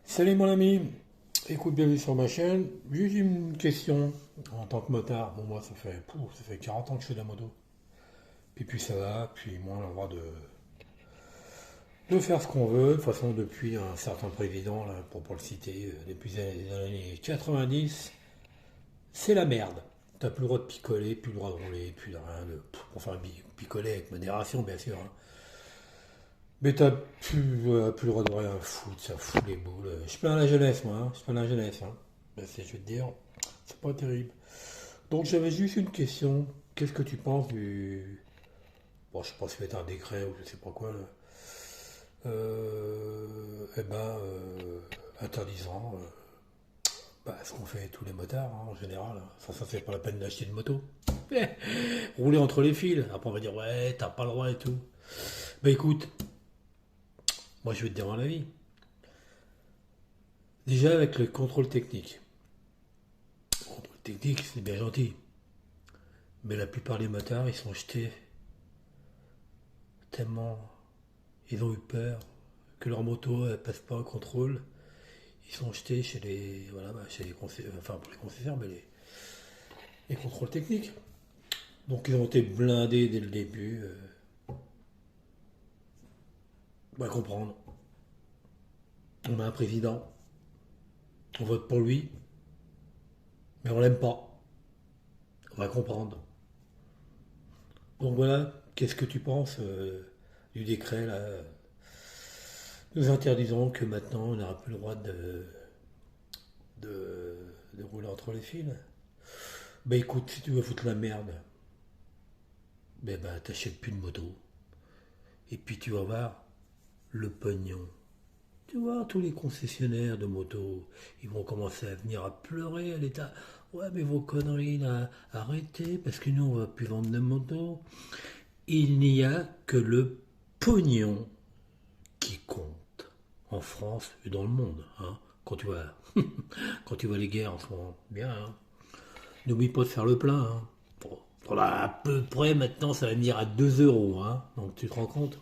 Salut mon ami, écoute, bienvenue sur ma chaîne. Juste une question en tant que motard. Bon, moi ça fait 40 ans que je fais de la moto. Puis ça va, puis moi on a le droit de faire ce qu'on veut. De toute façon, depuis un certain président, là, pour le citer, depuis les années 90, c'est la merde. T'as plus le droit de picoler, plus le droit de rouler, plus de rien de. Enfin, picoler avec modération, bien sûr, hein. Mais t'as plus le droit de rien foutre, ça fout les boules. Je plains la jeunesse, moi, hein. Je plains la jeunesse, hein. Ben, je vais te dire, c'est pas terrible. Donc j'avais juste une question. Qu'est-ce que tu penses du. Bon, je sais pas si c'est un décret ou je sais pas quoi, là. Eh ben, interdisant ce qu'on fait tous les motards, hein, en général, hein. Ça c'est pas la peine d'acheter une moto. Rouler entre les fils. Après, on va dire, ouais, t'as pas le droit et tout. Bah écoute, moi je vais te dire mon avis. Déjà avec le contrôle technique. Le contrôle technique, c'est bien gentil. Mais la plupart des motards, ils sont jetés tellement ils ont eu peur que leur moto elle passe pas un contrôle. Ils sont jetés chez les voilà chez les concessionnaires, enfin pour les concessionnaires, mais les contrôles techniques. Donc ils ont été blindés dès le début. On va comprendre. On a un président, on vote pour lui, mais on l'aime pas. On va comprendre. Donc voilà, qu'est-ce que tu penses du décret là? Nous interdisons que maintenant on n'aura plus le droit de, de rouler entre les fils. Bah écoute, si tu veux foutre la merde, t'achètes plus de moto. Et puis tu vas voir le pognon. Tu vois, tous les concessionnaires de motos, ils vont commencer à venir à pleurer à l'État. Ouais, mais vos conneries là, arrêtez, parce que nous on va plus vendre de motos. Il n'y a que le pognon qui compte en France et dans le monde, hein. Quand tu vois les guerres en ce moment, bien, hein. N'oublie pas de faire le plein, hein. Bon, voilà, à peu près maintenant, ça va venir à 2 euros, hein. Donc tu te rends compte?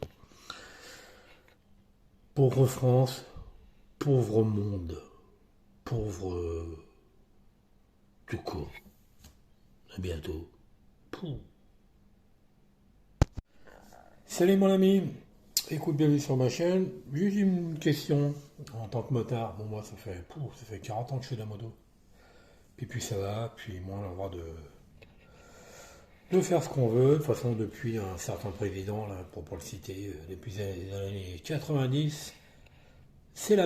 Pauvre France, pauvre monde, pauvre tout court. À bientôt. Pouh. Salut mon ami, écoute, bienvenue sur ma chaîne. Juste une question en tant que motard. Bon, moi ça fait 40 ans que je fais de la moto. Puis ça va, puis moi on a le droit de faire ce qu'on veut. De toute façon, depuis un certain président, là, pour le citer, depuis les années 90, c'est la merde.